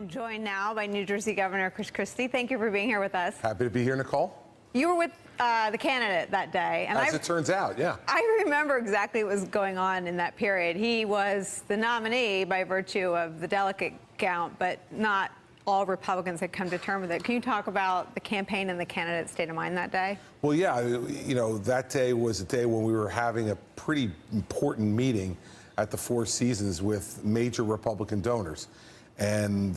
I'm joined now by New Jersey Governor Christie. Thank you for being here with us. Happy to be here, Nicole. You were with the candidate that day. And As it turns out, yeah. I remember exactly what was going on in that period. He was the nominee by virtue of the delegate count, but not all Republicans had come to terms with it. Can you talk about the campaign and the candidate's state of mind that day? Well, yeah, you know, that day was a day when we were having a pretty important meeting at the Four Seasons with major Republican donors. And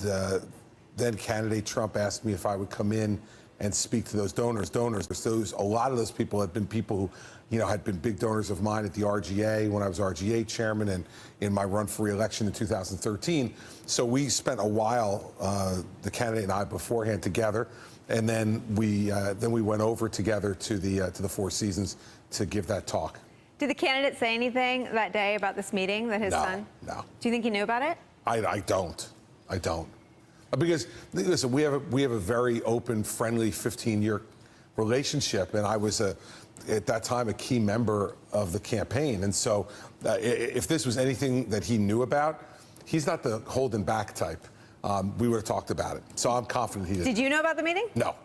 then candidate Trump asked me if I would come in and speak to those donors. A lot of those people had been people who, you know, had been big donors of mine at the RGA when I was RGA chairman and in my run for re-election in 2013. So we spent a while, the candidate and I, beforehand together, and then we went over together to the Four Seasons to give that talk. Did the candidate say anything that day about this meeting that his son? No. Do you think he knew about it? I don't. Because, listen, we have a very open, friendly 15-year relationship, and I was, at that time, a key member of the campaign. And so if this was anything that he knew about, he's not the holding back type. We would have talked about it. So I'm confident he did. Did you know about the meeting? No.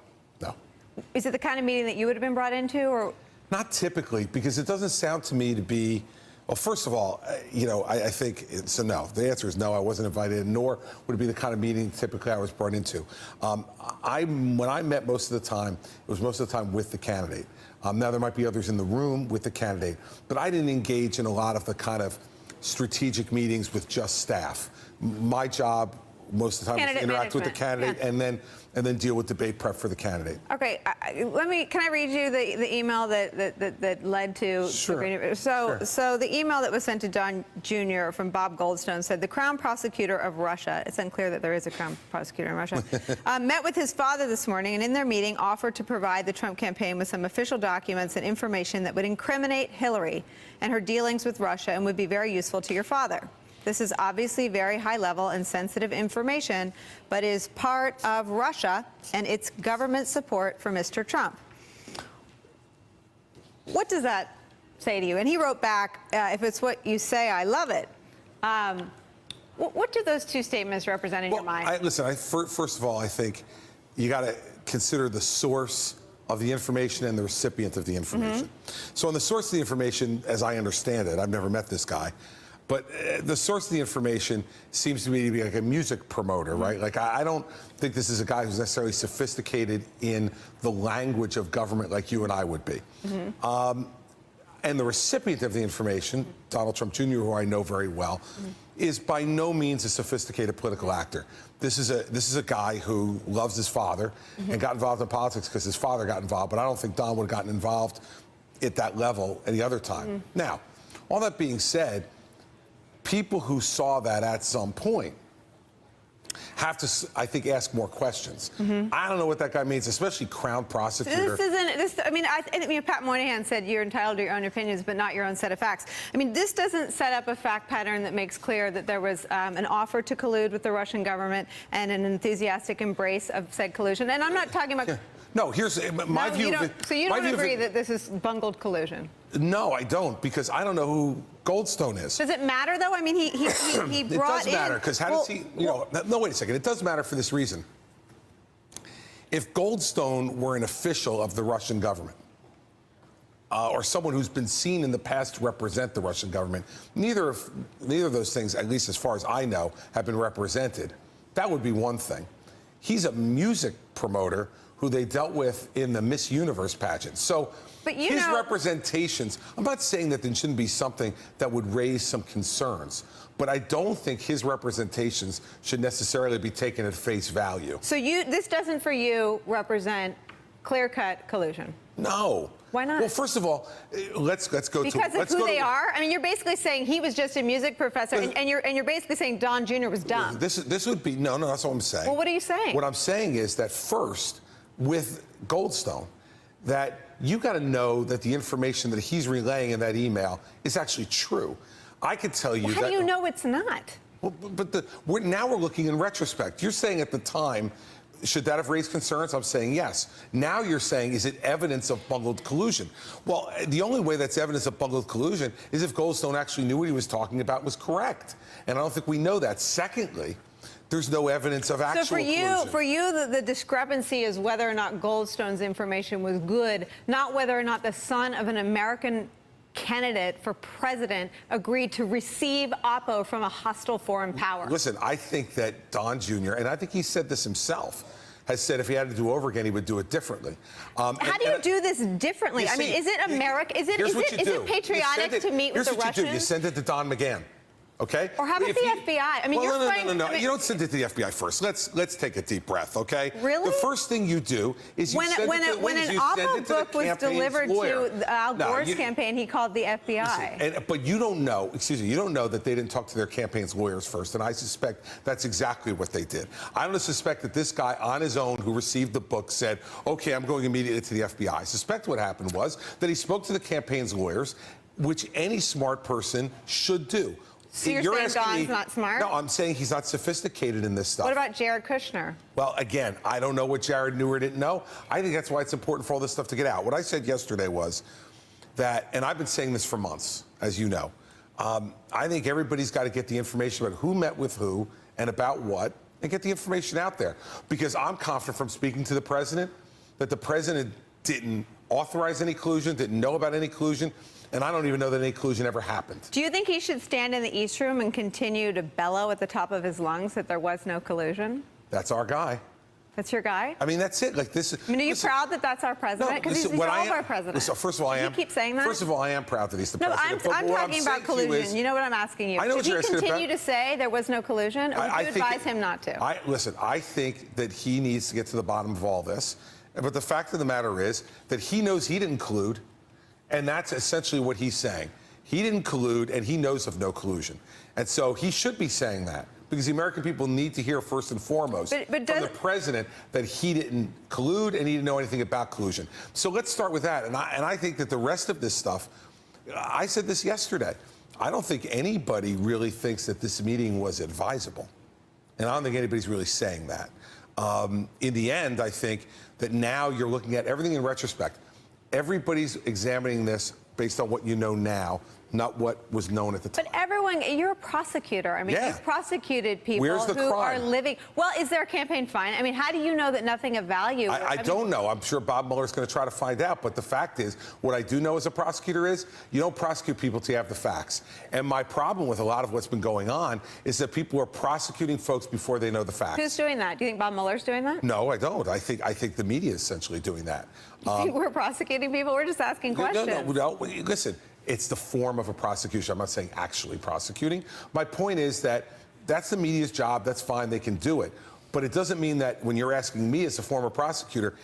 Is it the kind of meeting that you would have been brought into, or? Not typically, because it doesn't sound to me to be. Well, first of all, you know, I think so. No, the answer is no. I wasn't invited, nor would it be the kind of meeting typically I was brought into. When I met most of the time, it was most of the time with the candidate. Now there might be others in the room with the candidate, but I didn't engage in a lot of the kind of strategic meetings with just staff. My job most of the time was to interact with the candidate, yeah, and then deal with debate prep for the candidate. Okay, can I read you the email that led to? Sure. So the email that was sent to Don Jr. from Bob Goldstone said the Crown Prosecutor of Russia, it's unclear that there is a Crown Prosecutor in Russia, met with his father this morning, and in their meeting offered to provide the Trump campaign with some official documents and information that would incriminate Hillary and her dealings with Russia and would be very useful to your father. This is obviously very high-level and sensitive information, but is part of Russia and its government support for Mr. Trump. What does that say to you? And he wrote back, if it's what you say, I love it. What do those two statements represent in your mind? Listen, first of all, I think you got to consider the source of the information and the recipient of the information. Mm-hmm. So on the source of the information, as I understand it, I've never met this guy, but the source of the information seems to me to be like a music promoter, mm-hmm, right? Like, I don't think this is a guy who's necessarily sophisticated in the language of government like you and I would be. Mm-hmm. And the recipient of the information, Donald Trump Jr., who I know very well, mm-hmm, is by no means a sophisticated political actor. This is a guy who loves his father, mm-hmm, and got involved in politics because his father got involved, but I don't think Don would have gotten involved at that level any other time. Mm-hmm. Now, all that being said, people who saw that at some point have to, I think, ask more questions. Mm-hmm. I don't know what that guy means, especially Crown Prosecutor. I mean, Pat Moynihan said you're entitled to your own opinions, but not your own set of facts. I mean, this doesn't set up a fact pattern that makes clear that there was an offer to collude with the Russian government and an enthusiastic embrace of said collusion. And I'm not talking about... Yeah. No, here's my view of it. So you don't agree that this is bungled collusion? No, I don't, because I don't know who Goldstone is. Does it matter, though? I mean, he brought in... It does matter, because how does he... You know, no, wait a second. It does matter for this reason. If Goldstone were an official of the Russian government, or someone who's been seen in the past to represent the Russian government, neither of those things, at least as far as I know, have been represented. That would be one thing. He's a music promoter who they dealt with in the Miss Universe pageant. So his representations, I'm not saying that there shouldn't be something that would raise some concerns, but I don't think his representations should necessarily be taken at face value. So this doesn't, for you, represent clear-cut collusion? No. Why not? Well, first of all, let's go to... Because of who they are? I mean, you're basically saying he was just a music professor, and you're basically saying Don Jr. was dumb. This would be... No, that's what I'm saying. Well, what are you saying? What I'm saying is that first, with Goldstone, that you got to know that the information that he's relaying in that email is actually true. I could tell you that... How do you know it's not? Well, but now we're looking in retrospect. You're saying at the time, should that have raised concerns? I'm saying yes. Now you're saying, is it evidence of bungled collusion? Well, the only way that's evidence of bungled collusion is if Goldstone actually knew what he was talking about was correct. And I don't think we know that. Secondly, There's no evidence of actual collusion. So for you, the discrepancy is whether or not Goldstone's information was good, not whether or not the son of an American candidate for president agreed to receive oppo from a hostile foreign power. Listen, I think that Don Jr., and I think he said this himself, has said if he had to do over again, he would do it differently. How do you do this differently? I mean, is it America? Is it patriotic to meet with the Russians? Here's what you do. You send it to Don McGahn. Okay? Or how about the FBI? I mean, no. You don't send it to the FBI first. Let's take a deep breath, okay? Really? The first thing you do is you send it to when an oppo book was delivered to Al Gore's campaign, he called the FBI. Listen, but you don't know, you don't know that they didn't talk to their campaign's lawyers first, and I suspect that's exactly what they did. I don't suspect that this guy on his own who received the book said, okay, I'm going immediately to the FBI. I suspect what happened was that he spoke to the campaign's lawyers, which any smart person should do. So you're saying Don's not smart? No, I'm saying he's not sophisticated in this stuff. What about Jared Kushner? Well, again, I don't know what Jared knew or didn't know. I think that's why it's important for all this stuff to get out. What I said yesterday was that, and I've been saying this for months, as you know, I think everybody's got to get the information about who met with who and about what, and get the information out there. Because I'm confident from speaking to the president that the president didn't authorize any collusion, didn't know about any collusion, and I don't even know that any collusion ever happened. Do you think he should stand in the East Room and continue to bellow at the top of his lungs that there was no collusion? That's our guy. That's your guy? I mean, that's it. Like this. I mean, are you proud that that's our president? Because he's all of our president. Listen, first of all, I am. You keep saying that. First of all, I am proud that he's the president. No, I'm talking about collusion. You know what I'm asking you? I know what you're asking about. Should he continue to say there was no collusion, or would you advise him not to? Listen, I think that he needs to get to the bottom of all this. But the fact of the matter is that he knows he didn't collude, and that's essentially what he's saying. He didn't collude, and he knows of no collusion. And so he should be saying that, because the American people need to hear first and foremost from the president that he didn't collude and he didn't know anything about collusion. So let's start with that. And I think that the rest of this stuff, I said this yesterday, I don't think anybody really thinks that this meeting was advisable. And I don't think anybody's really saying that. In the end, I think that now you're looking at everything in retrospect. Everybody's examining this based on what you know now, not what was known at the time. But everyone, you're a prosecutor. I mean, you've prosecuted people who are living. Well, is there a campaign fine? I mean, how do you know that nothing of value? I don't know. I'm sure Bob Mueller's going to try to find out. But the fact is, what I do know as a prosecutor is, you don't prosecute people till you have the facts. And my problem with a lot of what's been going on is that people are prosecuting folks before they know the facts. Who's doing that? Do you think Bob Mueller's doing that? No, I don't. I think the media is essentially doing that. You think we're prosecuting people? We're just asking questions. No. Listen. It's the form of a prosecution. I'm not saying actually prosecuting. My point is that that's the media's job. That's fine. They can do it. But it doesn't mean that when you're asking me as a former prosecutor,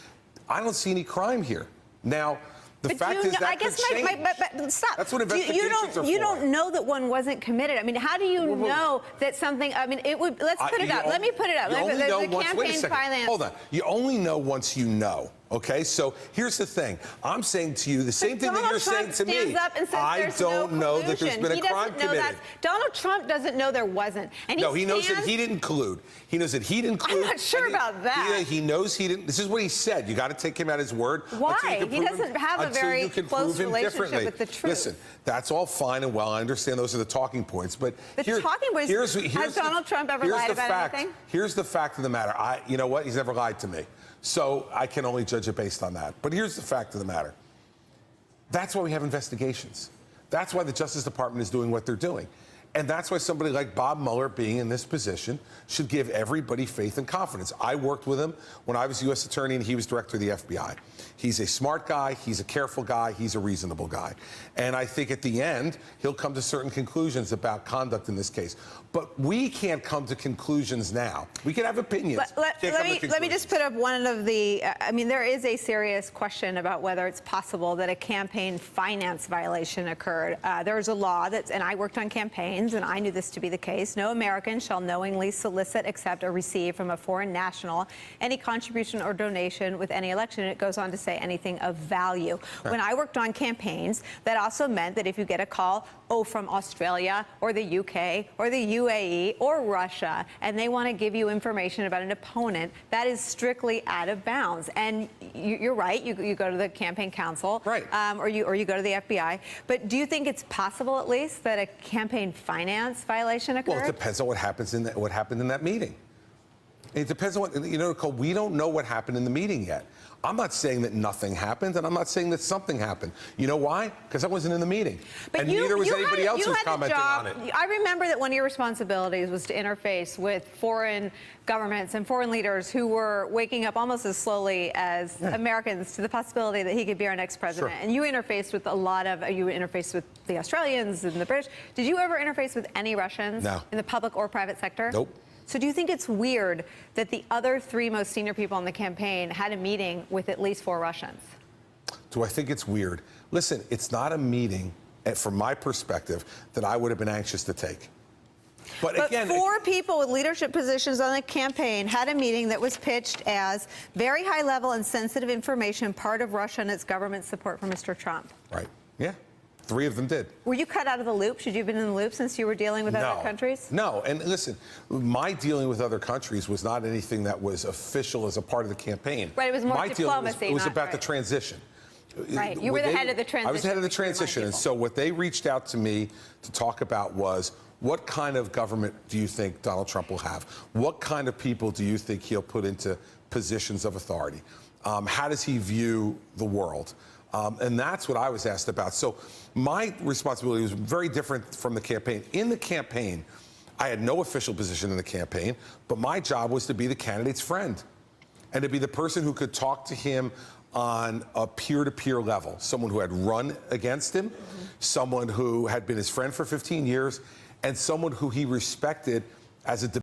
I don't see any crime here. Now, the fact is that could change. Stop. That's what investigations are for. You don't know that one wasn't committed. I mean, how do you know that something? I mean, it would. Let's put it up. Let me put it up. You only know once. Wait a second. Finance. Hold on. You only know once you know. Okay, so here's the thing. I'm saying to you the same thing that you're saying to me. I don't know that there's been a crime committed. Donald Trump doesn't know there wasn't. And no, he knows that he didn't collude. He knows that he didn't collude. I'm not sure about that. He knows he didn't. This is what he said. You got to take him at his word. Why? He doesn't have a very close relationship with the truth. Listen, that's all fine and well. I understand those are the talking points, but the talking points. Has Donald Trump ever lied about anything? Here's the fact of the matter. You know what? He's never lied to me. So I can only judge it based on that. But here's the fact of the matter. That's why we have investigations. That's why the Justice Department is doing what they're doing. And that's why somebody like Bob Mueller being in this position should give everybody faith and confidence. I worked with him when I was U.S. Attorney and he was Director of the FBI. He's a smart guy. He's a careful guy. He's a reasonable guy. And I think at the end, he'll come to certain conclusions about conduct in this case. But we can't come to conclusions now. We can have opinions. Let me just put up one of the, I mean, there is a serious question about whether it's possible that a campaign finance violation occurred. There's a law that's, and I worked on campaigns, and I knew this to be the case. No American shall knowingly solicit, accept, or receive from a foreign national any contribution or donation with any election. And it goes on to say anything of value. Right. When I worked on campaigns, that also meant that if you get a call, from Australia or the UK or the UAE or Russia, and they want to give you information about an opponent, that is strictly out of bounds. And you're right, you go to the campaign council, right. or you go to the FBI. But do you think it's possible, at least, that a campaign finance violation occurred? Well, it depends on what happened in that meeting. It depends on what, Nicolle, we don't know what happened in the meeting yet. I'm not saying that nothing happened, and I'm not saying that something happened. You know why? Because I wasn't in the meeting. But and neither was anybody else who's commenting on it. I remember that one of your responsibilities was to interface with foreign governments and foreign leaders who were waking up almost as slowly as Americans to the possibility that he could be our next president. Sure. And you interfaced with you interfaced with the Australians and the British. Did you ever interface with any Russians in the public or private sector? Nope. So do you think it's weird that the other three most senior people in the campaign had a meeting with at least 4 Russians? Do I think it's weird? Listen, it's not a meeting, from my perspective, that I would have been anxious to take. But again, 4 people with leadership positions on the campaign had a meeting that was pitched as very high level and sensitive information, part of Russia and its government support for Mr. Trump. Right. Yeah. 3 of them did. Were you cut out of the loop? Should you have been in the loop since you were dealing with other countries? No. And listen, my dealing with other countries was not anything that was official as a part of the campaign. Right. It was more diplomacy. It was about the transition. Right. You were the head of the transition. I was the head of the transition. And so what they reached out to me to talk about was, what kind of government do you think Donald Trump will have? What kind of people do you think he'll put into positions of authority? How does he view the world? And that's what I was asked about. So my responsibility was very different from the campaign. In the campaign, I had no official position in the campaign, but my job was to be the candidate's friend and to be the person who could talk to him on a peer-to-peer level, someone who had run against him, someone who had been his friend for 15 years, and someone who he respected as a